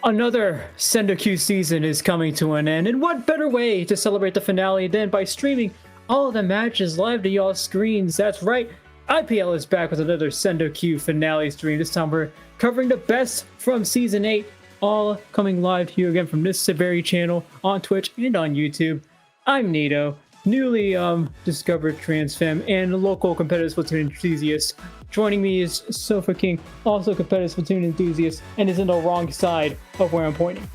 Another SendouQ season is coming to an end, and what better way to celebrate the finale than by streaming all of the matches live to y'all's screens? That's right, IPL is back with another SendouQ finale stream. This time we're covering the best from Season 8, all coming live to you again from this very channel on Twitch and on YouTube. I'm Nito, newly discovered trans femme and local competitive Splatoon enthusiast. Joining me is SofaKing, also competitive Splatoon enthusiast, and is in the wrong side of where I'm pointing.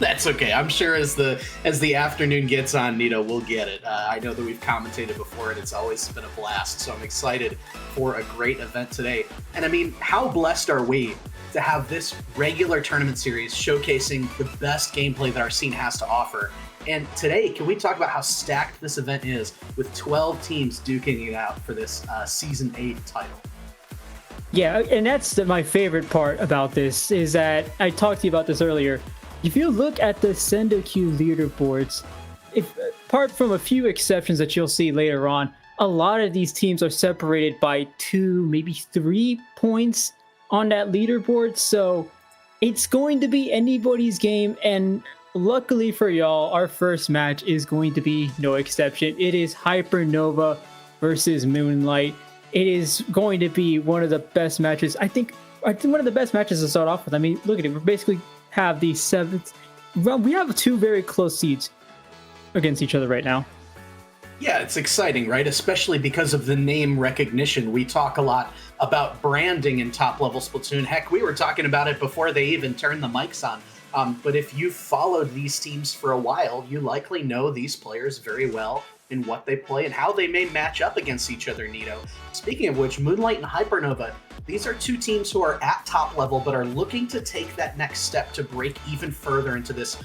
That's okay. I'm sure as the afternoon gets on, Nito, we'll get it. I know that we've commentated before, and it's always been a blast. So I'm excited for a great event today. And I mean, how blessed are we to have this regular tournament series showcasing the best gameplay that our scene has to offer? And today, can we talk about how stacked this event is with 12 teams duking it out for this Season 8 title? Yeah, and that's my favorite part about this, is that I talked to you about this earlier. If you look at the SendouQ leaderboards, apart from a few exceptions that you'll see later on, a lot of these teams are separated by 2, maybe 3 points on that leaderboard. So it's going to be anybody's game, and luckily for y'all, our first match is going to be no exception. It is Hypernova versus Moonlight. It is going to be one of the best matches. I think one of the best matches to start off with. I mean, look at it. We basically have the 7th. Well, we have 2 very close seeds against each other right now. Yeah, it's exciting, right? Especially because of the name recognition. We talk a lot about branding in top-level Splatoon. Heck, we were talking about it before they even turned the mics on. But if you've followed these teams for a while, you likely know these players very well and what they play and how they may match up against each other, Nito. Speaking of which, Moonlight and Hypernova, these are 2 teams who are at top level but are looking to take that next step to break even further into this,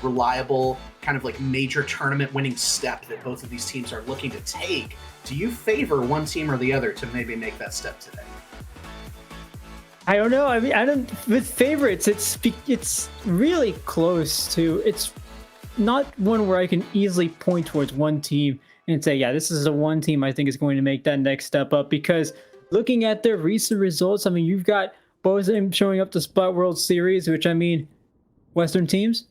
reliable kind of like major tournament winning step that both of these teams are looking to take. Do you favor one team or the other to maybe make that step today? I don't know. I mean, I don't. With favorites, it's really close to. It's not one where I can easily point towards one team and say, yeah, this is the one team I think is going to make that next step up. Because looking at their recent results, I mean, you've got both of them showing up to Spot World Series, which I mean, Western teams,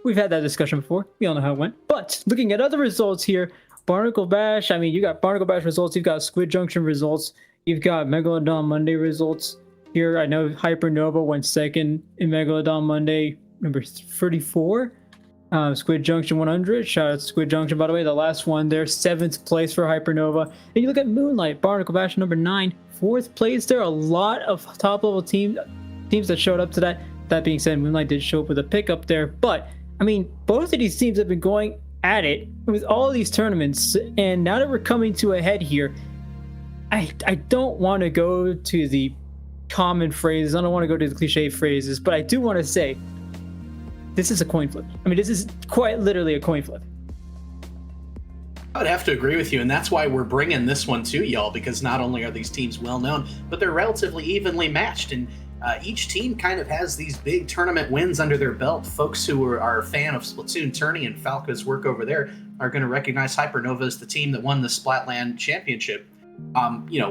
we've had that discussion before. We all know how it went. But looking at other results here, Barnacle Bash. I mean, you got Barnacle Bash results. You've got Squid Junction results. You've got Megalodon Monday results. Here, I know Hypernova went second in Megalodon Monday, number 34. Squid Junction 100. Shout out to Squid Junction, by the way. The last one there, 7th place for Hypernova. And you look at Moonlight, Barnacle Bash number 9, 4th place. There are a lot of top-level teams that showed up to that. That being said, Moonlight did show up with a pickup there. But, I mean, both of these teams have been going at it with all of these tournaments. And now that we're coming to a head here, I don't want to go to the common phrases. I don't want to go to the cliche phrases, but I do want to say this is a coin flip. I mean, this is quite literally a coin flip. I would have to agree with you, and that's why we're bringing this one to y'all, because not only are these teams well known, but they're relatively evenly matched, and each team kind of has these big tournament wins under their belt. Folks who are a fan of Splatoon Tourney and Falco's work over there are going to recognize Hypernova as the team that won the Splatland Championship.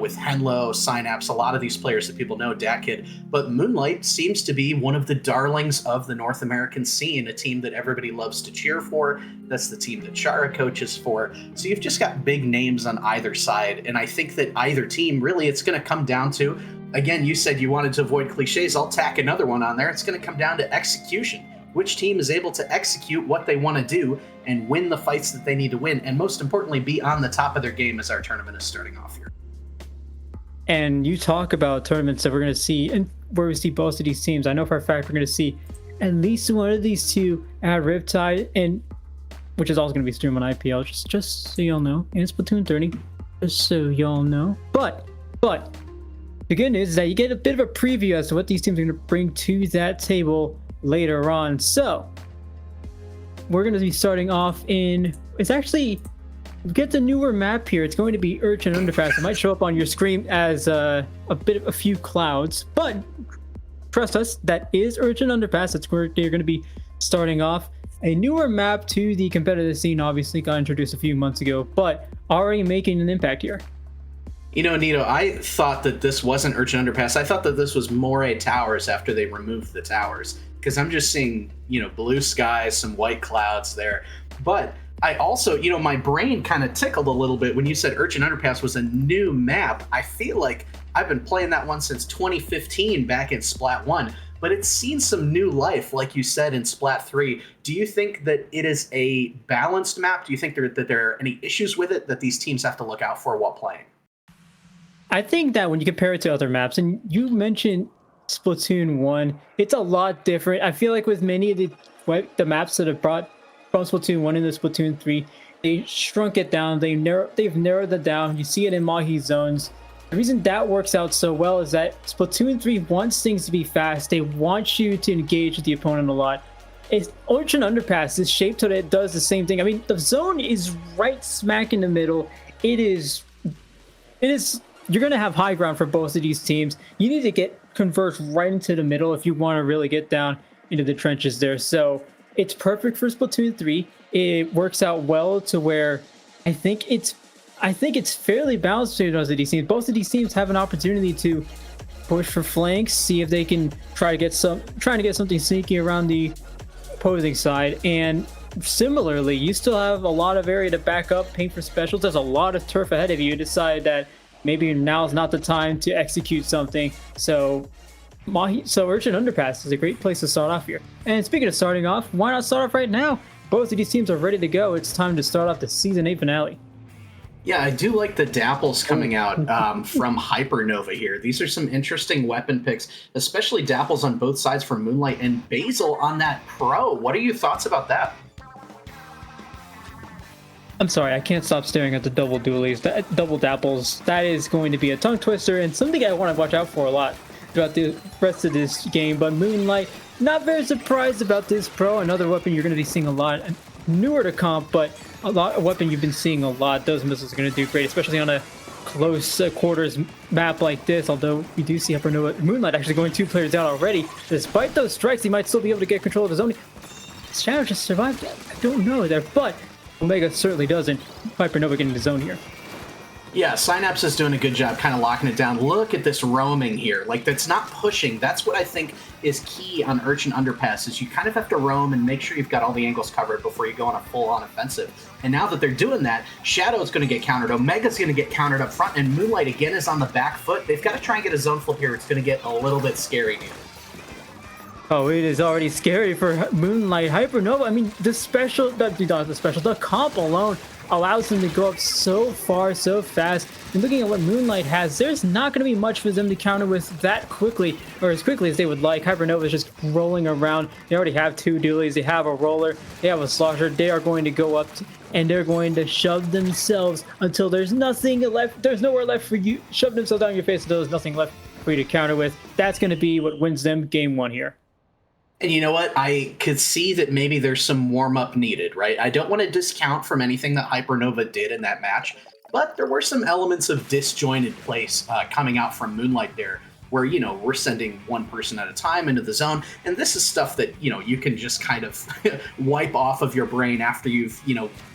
With Henlo, Synapse, a lot of these players that people know, DatKid. But Moonlight seems to be one of the darlings of the North American scene, a team that everybody loves to cheer for. That's the team that Chara coaches for. So you've just got big names on either side. And I think that either team, really, it's going to come down to, again, you said you wanted to avoid cliches. I'll tack another one on there. It's going to come down to execution. Which team is able to execute what they want to do and win the fights that they need to win, and most importantly, be on the top of their game as our tournament is starting off here. And you talk about tournaments that we're going to see, and where we see both of these teams. I know for a fact we're going to see at least one of these 2 at Riptide, and which is also going to be streamed on IPL, just so y'all know, and Splatoon 30, just so y'all know. But the good news is that you get a bit of a preview as to what these teams are going to bring to that table later on. So we're going to be starting off in, it's actually, get the newer map here. It's going to be Urchin Underpass. It might show up on your screen as a few clouds, but trust us, that is Urchin Underpass. That's where they're going to be starting off. A newer map to the competitive scene, obviously got introduced a few months ago, but already making an impact here. You know, Nito, I thought that this wasn't Urchin Underpass. I thought that this was Moray Towers after they removed the towers, because I'm just seeing, blue skies, some white clouds there. But I also, my brain kind of tickled a little bit when you said Urchin Underpass was a new map. I feel like I've been playing that one since 2015 back in Splat 1, but it's seen some new life, like you said, in Splat 3. Do you think that it is a balanced map? Do you think that there are any issues with it that these teams have to look out for while playing? I think that when you compare it to other maps, and you mentioned Splatoon 1, it's a lot different. I feel like with many of the maps that have brought from Splatoon 1 into Splatoon 3, they shrunk it down. They've narrowed it down. You see it in Mahi zones. The reason that works out so well is that Splatoon 3 wants things to be fast. They want you to engage with the opponent a lot. Urchin Underpass is shaped so that it does the same thing. I mean, the zone is right smack in the middle. It is. You're going to have high ground for both of these teams. You need to converge right into the middle if you want to really get down into the trenches there. So it's perfect for Splatoon 3. It works out well to where I think it's fairly balanced between both of these teams. Both of these teams have an opportunity to push for flanks, see if they can trying to get something sneaky around the opposing side. And similarly, you still have a lot of area to back up, paint for specials. There's a lot of turf ahead of you. Decide that maybe now's not the time to execute something. So Urchin Underpass is a great place to start off here. And speaking of starting off, why not start off right now? Both of these teams are ready to go. It's time to start off the Season 8 finale. Yeah, I do like the dapples coming out from Hypernova here. These are some interesting weapon picks, especially dapples on both sides for Moonlight and Basil on that Pro. What are your thoughts about that? I'm sorry, I can't stop staring at the double dualies, double dapples. That is going to be a tongue twister and something I want to watch out for a lot throughout the rest of this game. But Moonlight, not very surprised about this Pro. Another weapon you're going to be seeing a lot. Newer to comp, but a weapon you've been seeing a lot. Those missiles are going to do great, especially on a close quarters map like this. Although we do see Moonlight actually going 2 players down already. Despite those strikes, he might still be able to get control of his own. Shadow just survived that. I don't know there, but Omega certainly doesn't. Hypernova getting the zone here. Yeah, Synapse is doing a good job kind of locking it down. Look at this roaming here. Like, that's not pushing. That's what I think is key on Urchin Underpass, is you kind of have to roam and make sure you've got all the angles covered before you go on a full-on offensive. And now that they're doing that, Shadow's going to get countered, Omega's going to get countered up front, and Moonlight again is on the back foot. They've the try and get a zone flip here. It's going to get a little bit scary here. Oh, it is already scary for Moonlight. Hypernova, I mean, the comp alone allows them to go up so far, so fast. And looking at what Moonlight has, there's not going to be much for them to counter with that quickly, or as quickly as they would like. Hypernova is just rolling around. They already have 2 dualies. They have a roller. They have a slosher. They are going to go up, and they're going to shove themselves until there's nothing left. There's nowhere left for you. Shove themselves down your face until there's nothing left for you to counter with. That's going to be what wins them game 1 here. And you know what? I could see that maybe there's some warm-up needed, right? I don't want to discount from anything that Hypernova did in that match, but there were some elements of disjointed place coming out from Moonlight there, where, we're sending one person at a time into the zone, and this is stuff that, you can just kind of wipe off of your brain after you've,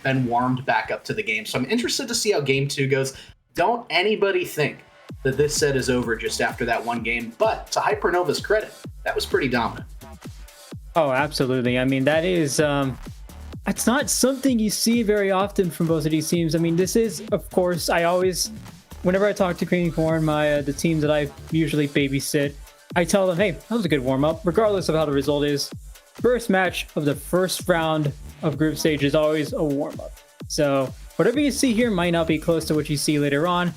been warmed back up to the game. So I'm interested to see how Game 2 goes. Don't anybody think that this set is over just after that one game, but to Hypernova's credit, that was pretty dominant. Oh, absolutely. I mean, that is, it's not something you see very often from both of these teams. I mean, this is, of course, whenever I talk to Green Corn, the team that I usually babysit, I tell them, hey, that was a good warm-up, regardless of how the result is. First match of the first round of group stage is always a warm-up. So whatever you see here might not be close to what you see later on.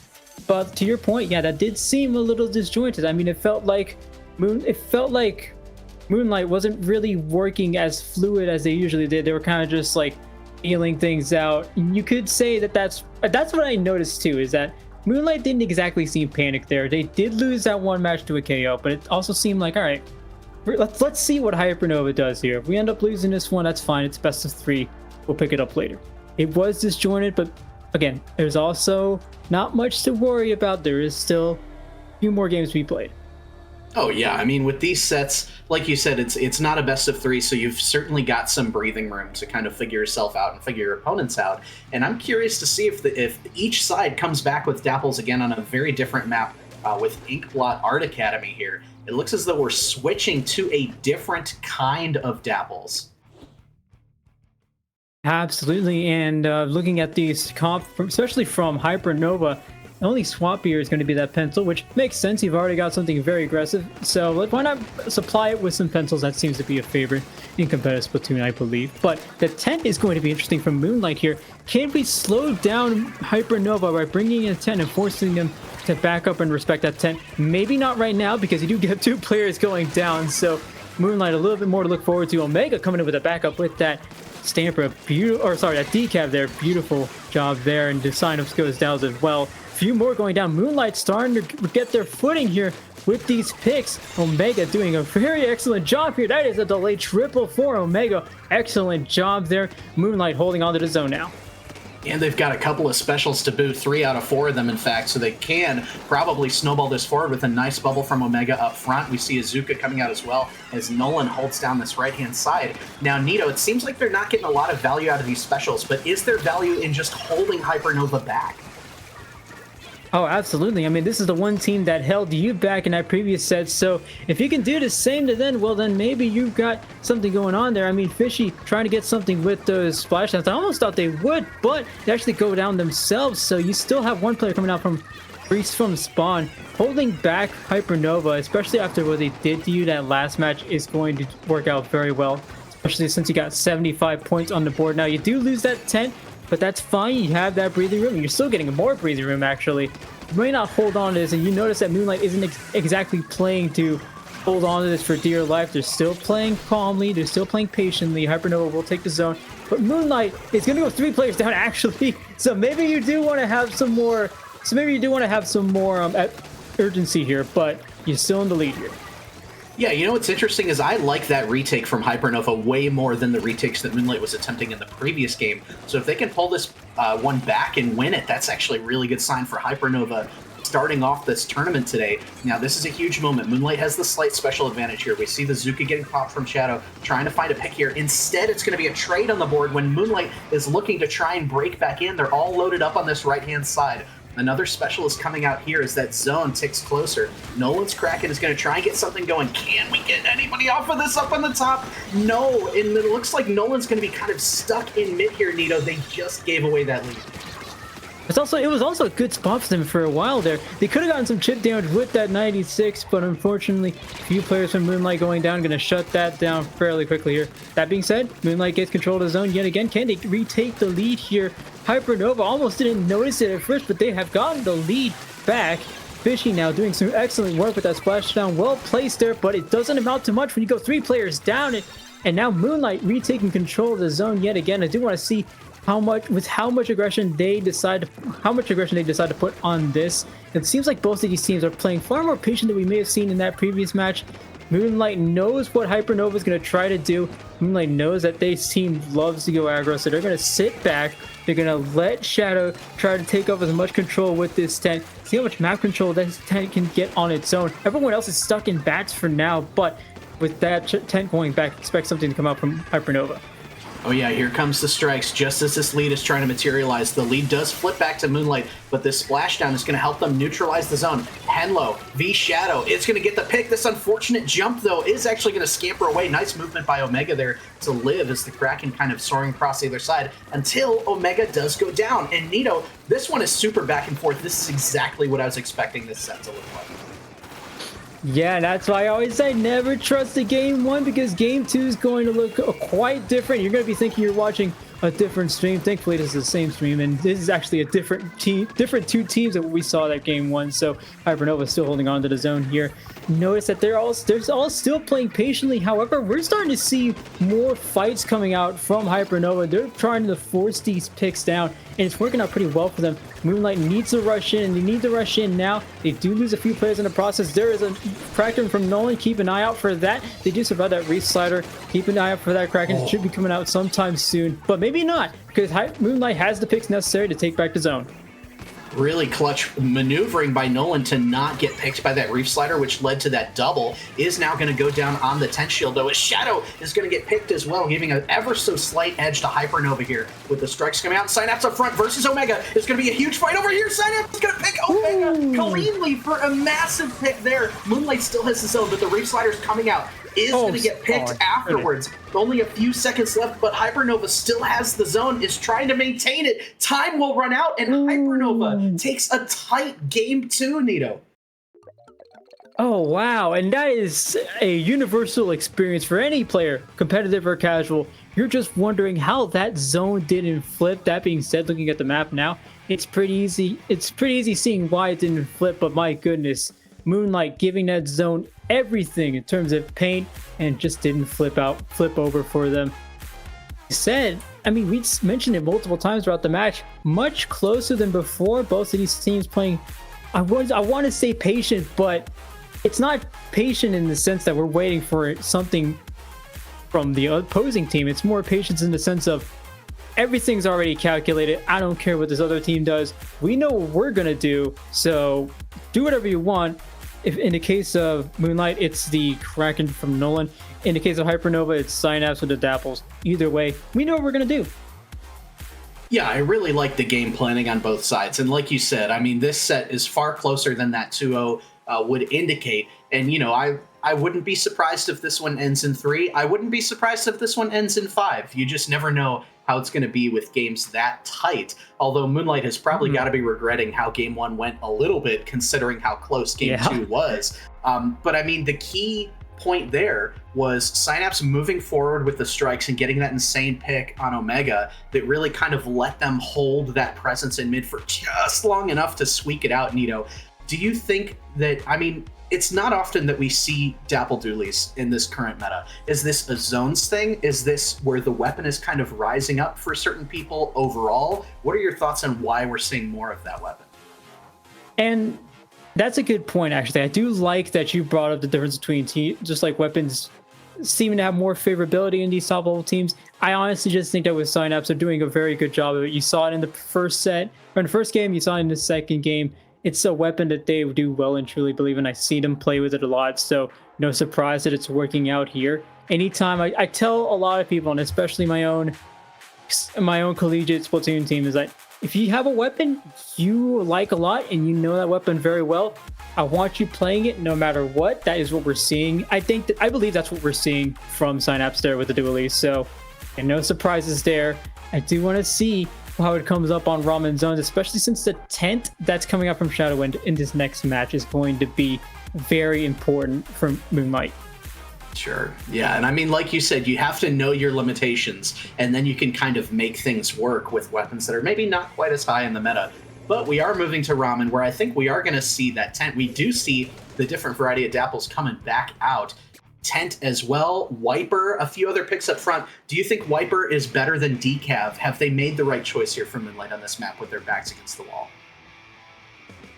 But to your point, yeah, that did seem a little disjointed. I mean, it felt like Moonlight wasn't really working as fluid as they usually did. They were kind of just like feeling things out. And you could say that's what I noticed too, is that Moonlight didn't exactly seem panicked there. They did lose that one match to a KO, but it also seemed like, all right, let's see what Hypernova does here. If we end up losing this one, that's fine. It's best of 3. We'll pick it up later. It was disjointed, but again, there's also not much to worry about. There is still a few more games to be played. Oh yeah, I mean with these sets, like you said, it's not a best of three, so you've certainly got some breathing room to kind of figure yourself out and figure your opponents out. And I'm curious to see if each side comes back with Dapples again on a very different map with Inkblot Art Academy here. It looks as though we're switching to a different kind of Dapples. Absolutely, and looking at these comp, especially from Hypernova, the only swap here is going to be that pencil, which makes sense. You've already got something very aggressive, so why not supply it with some pencils? That seems to be a favorite in competitive Splatoon, I believe. But the tent is going to be interesting from Moonlight here. Can we slow down Hypernova by bringing in a tent and forcing them to back up and respect that tent? Maybe not right now, because you do get 2 players going down, so Moonlight a little bit more to look forward to. Omega coming in with a backup with that stamper, that decap there, beautiful job there, and the sign-ups goes down as well. Few more going down. Moonlight starting to get their footing here with these picks. Omega doing a very excellent job here. That is a delay triple for Omega. Excellent job there. Moonlight holding on to the zone now. And they've got a couple of specials to boot, 3 out of 4 of them, in fact, so they can probably snowball this forward with a nice bubble from Omega up front. We see Azuka coming out as well as Nolan holds down this right-hand side. Now, Nito, it seems like they're not getting a lot of value out of these specials, but is there value in just holding Hypernova back? Oh, absolutely. I mean, this is the one team that held you back in that previous set, so if you can do the same to them, well, then maybe you've got something going on there. I mean, Fishy trying to get something with those splashdowns. I almost thought they would, but they actually go down themselves, so you still have one player coming out from spawn. Holding back Hypernova, especially after what they did to you that last match, is going to work out very well, especially since you got 75 points on the board. Now, you do lose that tent, but that's fine. You have that breathing room. You're still getting more breathing room, actually. You may not hold on to this, and you notice that Moonlight isn't exactly playing to hold on to this for dear life. They're still playing calmly. They're still playing patiently. Hypernova will take the zone, but Moonlight is going to go 3 players down, actually. So maybe you do want to have some more. Urgency here, but you're still in the lead here. Yeah, you know what's interesting is I like that retake from Hypernova way more than the retakes that Moonlight was attempting in the previous game. So if they can pull this one back and win it, that's actually a really good sign for Hypernova starting off this tournament today. Now, this is a huge moment. Moonlight has the slight special advantage here. We see the Zuka getting popped from Shadow, trying to find a pick here. Instead, it's going to be a trade on the board when Moonlight is looking to try and break back in. They're all loaded up on this right-hand side. Another special is coming out here as that zone ticks closer. Nolan's Kraken is going to try and get something going. Can we get anybody off of this up on the top? No, and it looks like Nolan's going to be kind of stuck in mid here, Nito. They just gave away that lead. It was also a good spot for them for a while there. They could have gotten some chip damage with that 96, but unfortunately, a few players from Moonlight going down, going to shut that down fairly quickly here. That being said, Moonlight gets control of the zone yet again. Can they retake the lead here? Hypernova almost didn't notice it at first, but they have gotten the lead back. Fishy now doing some excellent work with that splashdown. Well placed there, but it doesn't amount to much when you go 3 players down. And now Moonlight retaking control of the zone yet again. I do want to see how much aggression they decide to put on this. It seems like both of these teams are playing far more patient than we may have seen in that previous match. Moonlight knows what Hypernova is going to try to do. Moonlight knows that this team loves to go aggro, so they're going to sit back. They're going to let Shadow try to take off as much control with this tent. See how much map control this tent can get on its own. Everyone else is stuck in bats for now, but with that tent going back, expect something to come out from Hypernova. Oh yeah, here comes the strikes just as this lead is trying to materialize. The lead does flip back to Moonlight, but this splashdown is going to help them neutralize the zone. Henlo v Shadow is going to get the pick. This unfortunate jump, though, is actually going to scamper away. Nice movement by Omega there to live as the Kraken kind of soaring across the other side until Omega does go down. And Nito, this one is super back and forth. This is exactly what I was expecting this set to look like. Yeah, that's why I always say never trust the game 1, because game 2 is going to look quite different. You're going to be thinking you're watching a different stream. Thankfully, this is the same stream, and this is actually a different 2 teams that we saw that game 1. So Hypernova is still holding on to the zone here. Notice that they're all still playing patiently. However, we're starting to see more fights coming out from Hypernova. They're trying to force these picks down, and it's working out pretty well for them. Moonlight needs to rush in, and they need to rush in now. They do lose a few players in the process. There is a Kraken from Nolan. Keep an eye out for that. They do survive that Reef Slider. Keep an eye out for that Kraken. It should be coming out sometime soon, but maybe not, because Moonlight has the picks necessary to take back the zone. Really clutch maneuvering by Nolan to not get picked by that Reef Slider, which led to that double, is now going to go down on the tent shield, though. His Shadow is going to get picked as well, giving an ever so slight edge to Hypernova here with the strikes coming out. Synapse up front versus Omega. It's going to be a huge fight over here. Synapse is going to pick Omega cleanly for a massive pick there. Moonlight still has his own, but the Reef Slider's coming out. Is going to get picked afterwards. Only a few seconds left, but Hypernova still has the zone, is trying to maintain it. Time will run out, and Hypernova takes a tight game 2, Nito. Oh, wow. And that is a universal experience for any player, competitive or casual. You're just wondering how that zone didn't flip. That being said, looking at the map now, it's pretty easy. It's pretty easy seeing why it didn't flip, but my goodness, Moonlight giving that zone everything in terms of paint and just didn't flip over for them. Said, I mean, we mentioned it multiple times throughout the match, much closer than before. Both of these teams playing, I want to say patient, but it's not patient in the sense that we're waiting for something from the opposing team. It's more patience in the sense of everything's already calculated. I don't care what this other team does. We know what we're gonna do, so do whatever you want. If in the case of Moonlight, it's the Kraken from Nolan. In the case of Hypernova, it's Synapse with the Dapples. Either way, we know what we're gonna do. Yeah, I really like the game planning on both sides. And like you said, I mean, this set is far closer than that 2-0 would indicate. And, you know, I wouldn't be surprised if this one ends in 3. I wouldn't be surprised if this one ends in 5. You just never know how it's going to be with games that tight. Although Moonlight has probably got to be regretting how game 1 went a little bit, considering how close game 2 was. But I mean, the key point there was Synapse moving forward with the strikes and getting that insane pick on Omega that really kind of let them hold that presence in mid for just long enough to squeak it out. Nito, do you think that, I mean, it's not often that we see Dapple Doolies in this current meta. Is this a zones thing? Is this where the weapon is kind of rising up for certain people overall? What are your thoughts on why we're seeing more of that weapon? And that's a good point, actually. I do like that you brought up the difference between just like weapons seeming to have more favorability in these top level teams. I honestly just think that with Synapse, they're doing a very good job of it. You saw it in the first set, or in the first game, you saw it in the second game. It's a weapon that they do well and truly believe in. I see them play with it a lot, so no surprise that it's working out here. Anytime I tell a lot of people, and especially my own collegiate Splatoon team, is that if you have a weapon you like a lot and you know that weapon very well, I want you playing it no matter what. That is what we're seeing. I believe that's what we're seeing from Synapse there with the dualies. So, and no surprises there. I do want to see how it comes up on Ramen Zones, especially since the tent that's coming up from Shadowwind in this next match is going to be very important for Moonlight. Sure. Yeah. And I mean, like you said, you have to know your limitations, and then you can kind of make things work with weapons that are maybe not quite as high in the meta. But we are moving to Ramen, where I think we are going to see that tent. We do see the different variety of Dapples coming back out. Tent as well, Wiper, a few other picks up front. Do you think Wiper is better than Decav? Have they made the right choice here for Moonlight on this map with their backs against the wall?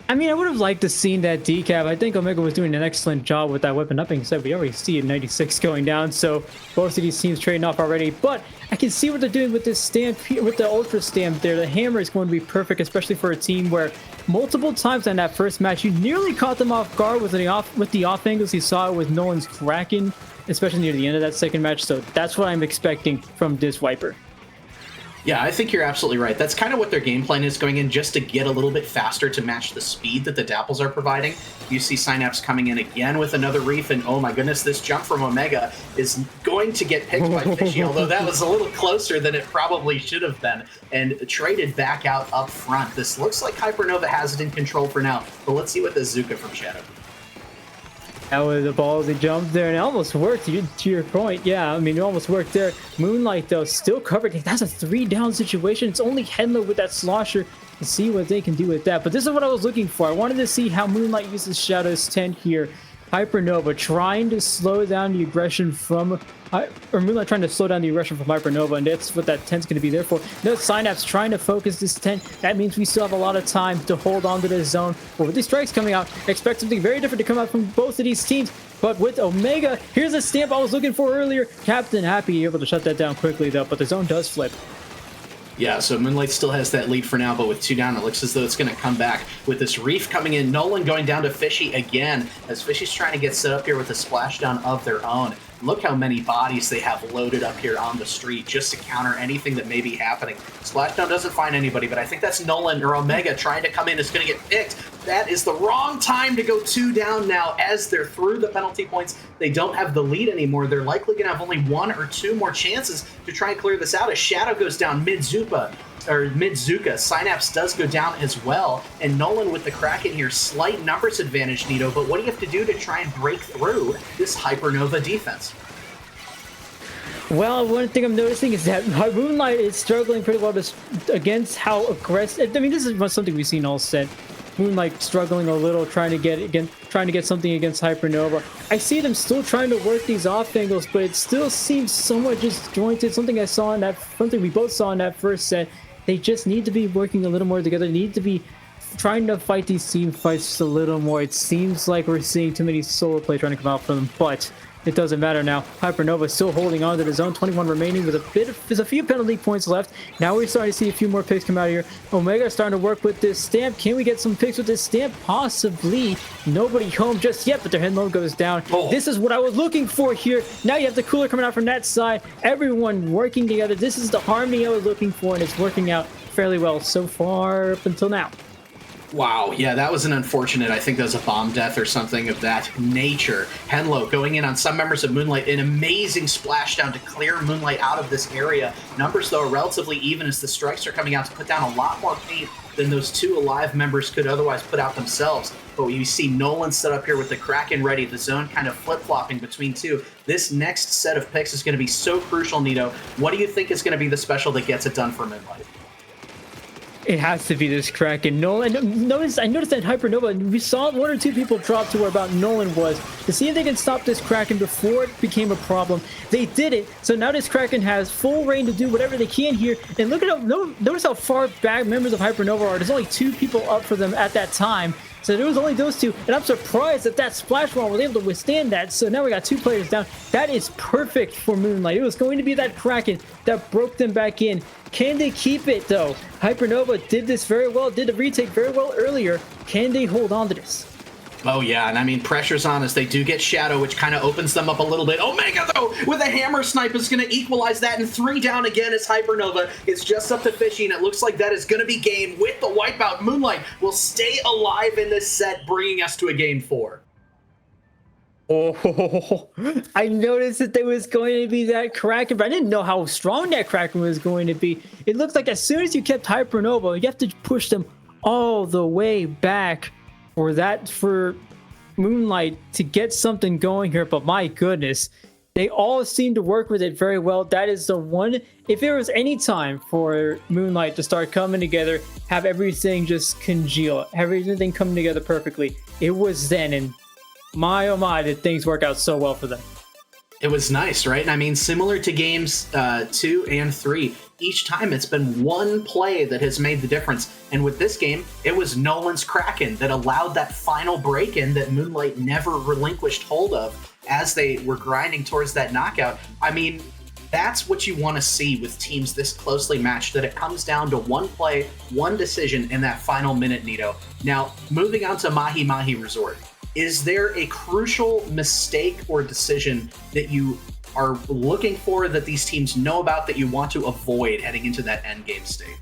I mean, I would have liked to seen that Decav. I think Omega was doing an excellent job with that weapon. That being said, we already see a 96 going down, so both of these teams trading off already. But I can see what they're doing with this stamp, with the Ultra Stamp there. The hammer is going to be perfect, especially for a team where multiple times in that first match, you nearly caught them off guard with the off angles. You saw it with Nolan's Kraken, especially near the end of that second match. So that's what I'm expecting from this Wiper. Yeah, I think you're absolutely right. That's kind of what their game plan is, going in just to get a little bit faster to match the speed that the Dapples are providing. You see Synapse coming in again with another Reef, and oh my goodness, this jump from Omega is going to get picked by Fishy, although that was a little closer than it probably should have been, and traded back out up front. This looks like Hypernova has it in control for now, but let's see what the Zuka from Shadow. That was a ballsy jump there, and it almost worked, to your point. Yeah, I mean, it almost worked there. Moonlight, though, still covered. That's a 3-down situation. It's only Henlo with that slosher to see what they can do with that. But this is what I was looking for. I wanted to see how Moonlight uses Shadow's tent here. Hypernova trying to slow down the aggression from... or Moonlight trying to slow down the aggression from Hypernova, and that's what that tent's going to be there for. No, Synapse trying to focus this tent. That means we still have a lot of time to hold on to this zone. But with these strikes coming out, expect something very different to come out from both of these teams. But with Omega, here's a stamp I was looking for earlier. Captain Happy able to shut that down quickly, though, but the zone does flip. Yeah, so Moonlight still has that lead for now, but with 2 down, it looks as though it's going to come back with this Reef coming in. Nolan going down to Fishy again, as Fishy's trying to get set up here with a splashdown of their own. Look how many bodies they have loaded up here on the street just to counter anything that may be happening. Splashdown doesn't find anybody, but I think that's Nolan or Omega trying to come in. It's going to get picked. That is the wrong time to go 2 down now as they're through the penalty points. They don't have the lead anymore. They're likely going to have only 1 or 2 more chances to try and clear this out as Shadow goes down mid-Zuka. Synapse does go down as well, and Nolan with the Kraken here, slight numbers advantage, Nito, but what do you have to do to try and break through this Hypernova defense? Well, one thing I'm noticing is that Moonlight is struggling pretty well against how aggressive. I mean, this is something we've seen all set. Moonlight struggling a little, trying to get something against Hypernova. I see them still trying to work these off angles, but it still seems somewhat disjointed. Something we both saw in that first set. They just need to be working a little more together. They need to be trying to fight these team fights just a little more. It seems like we're seeing too many solo play trying to come out for them, but it doesn't matter now. Hypernova still holding on to the zone. 21 remaining with there's a few penalty points left. Now we're starting to see a few more picks come out here. Omega starting to work with this stamp. Can we get some picks with this stamp? Possibly. Nobody home just yet, but their head load goes down. Oh. This is what I was looking for here. Now you have the cooler coming out from that side. Everyone working together. This is the harmony I was looking for, and it's working out fairly well so far up until now. Wow, yeah, that was an unfortunate, I think that was a bomb death or something of that nature. Henlo going in on some members of Moonlight, an amazing splashdown to clear Moonlight out of this area. Numbers, though, are relatively even as the strikes are coming out to put down a lot more paint than those 2 alive members could otherwise put out themselves. But you see Nolan set up here with the Kraken ready, the zone kind of flip-flopping between 2. This next set of picks is going to be so crucial, Nito. What do you think is going to be the special that gets it done for Moonlight? It has to be this Kraken. Nolan, I noticed that Hypernova, we saw 1 or 2 people drop to where about Nolan was to see if they can stop this Kraken before it became a problem. They did it, so now this Kraken has full reign to do whatever they can here. And look at notice how far back members of Hypernova are. There's only 2 people up for them at that time. So there was only those 2, and I'm surprised that Splash Wall was able to withstand that. So now we got 2 players down. That is perfect for Moonlight. It was going to be that Kraken that broke them back in. Can they keep it, though? Hypernova did this very well, did the retake very well earlier. Can they hold on to this? Oh, yeah, and I mean, pressure's on as they do get Shadow, which kind of opens them up a little bit. Omega, though, with a hammer snipe is going to equalize that, and 3 down again as Hypernova. It's just up to Fishy, and it looks like that is going to be game with the wipeout. Moonlight will stay alive in this set, bringing us to a game 4. Oh, I noticed that there was going to be that Kraken, but I didn't know how strong that Kraken was going to be. It looks like as soon as you kept Hypernova, you have to push them all the way back for Moonlight to get something going here. But my goodness, they all seem to work with it very well. That is the one. If there was any time for Moonlight to start coming together, have everything just congeal, everything coming together perfectly, it was then. And my oh my, did things work out so well for them. It was nice, right? And I mean, similar to games 2 and 3, each time it's been one play that has made the difference. And with this game, it was Nolan's Kraken that allowed that final break-in that Moonlight never relinquished hold of as they were grinding towards that knockout. I mean, that's what you want to see with teams this closely matched, that it comes down to one play, one decision in that final minute, Nito. Now, moving on to Mahi Mahi Resort. Is there a crucial mistake or decision that you are looking for that these teams know about that you want to avoid heading into that end game state?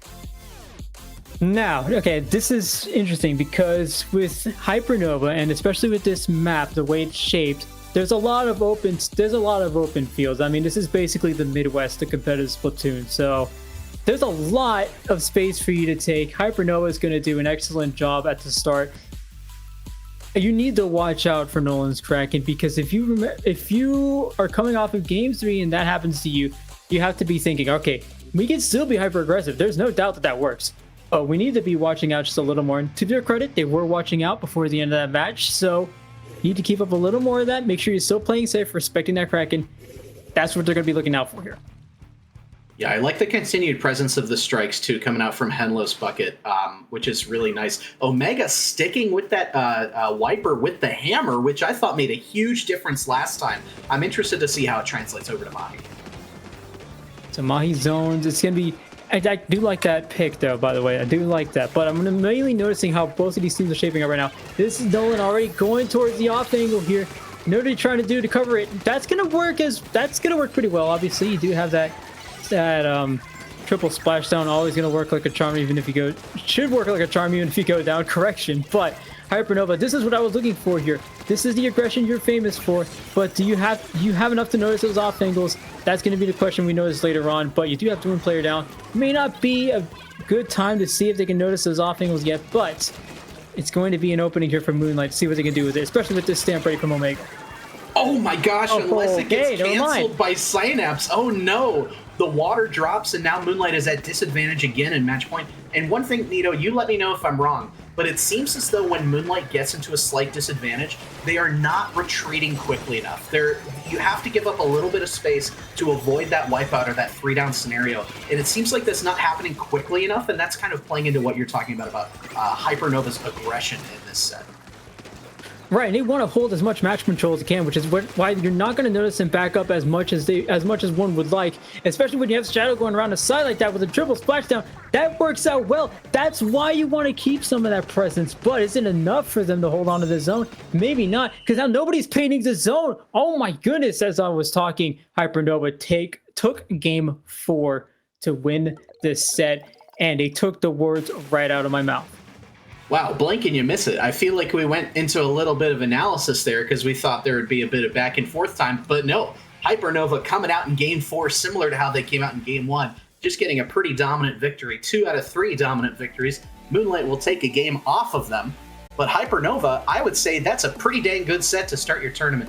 Now, okay, this is interesting because with Hypernova, and especially with this map, the way it's shaped, there's a lot of open fields. I mean, this is basically the Midwest, the competitive Splatoon, so there's a lot of space for you to take. Hypernova is going to do an excellent job at the start. You need to watch out for Nolan's Kraken, because if you are coming off of Game 3 and that happens to you, you have to be thinking, okay, we can still be hyper aggressive. There's no doubt that works. But we need to be watching out just a little more. And to their credit, they were watching out before the end of that match. So you need to keep up a little more of that. Make sure you're still playing safe, respecting that Kraken. That's what they're going to be looking out for here. Yeah, I like the continued presence of the strikes, too, coming out from Henlo's bucket, which is really nice. Omega sticking with that wiper with the hammer, which I thought made a huge difference last time. I'm interested to see how it translates over to Mahi. So Mahi zones, it's going to be... I do like that pick, though, by the way. I do like that. But I'm mainly noticing how both of these teams are shaping up right now. This is Nolan already going towards the off angle here. What are you trying to do to cover it? That's gonna work pretty well. Obviously, you do have that triple splashdown, always gonna work like a charm, even if you go. Should work like a charm even if you go down. Correction, but Hypernova, this is what I was looking for here. This is the aggression you're famous for. But do you have enough to notice those off angles? That's gonna be the question we notice later on. But you do have to win player down. May not be a good time to see if they can notice those off angles yet, but it's going to be an opening here for Moonlight to see what they can do with it, especially with this stamp ready from Omega. Oh my gosh, unless it gets never mind. canceled by Synapse. Oh no. The water drops and now Moonlight is at disadvantage again in match point. And one thing, Nito, you let me know if I'm wrong, but it seems as though when Moonlight gets into a slight disadvantage, they are not retreating quickly enough. You have to give up a little bit of space to avoid that wipeout or that 3-down scenario. And it seems like that's not happening quickly enough, and that's kind of playing into what you're talking about Hypernova's aggression in this set. Right, and they want to hold as much match control as they can, which is why you're not going to notice them back up as much as one would like, especially when you have Shadow going around the side like that with a triple splashdown. That works out well. That's why you want to keep some of that presence, but is it enough for them to hold on to the zone? Maybe not, because now nobody's painting the zone. Oh my goodness, as I was talking, Hypernova took game 4 to win this set, and they took the words right out of my mouth. Wow, blink and you miss it. I feel like we went into a little bit of analysis there because we thought there would be a bit of back and forth time, but no. Hypernova coming out in game 4 similar to how they came out in game 1, just getting a pretty dominant victory. 2 out of 3 dominant victories. Moonlight will take a game off of them, but Hypernova, I would say that's a pretty dang good set to start your tournament.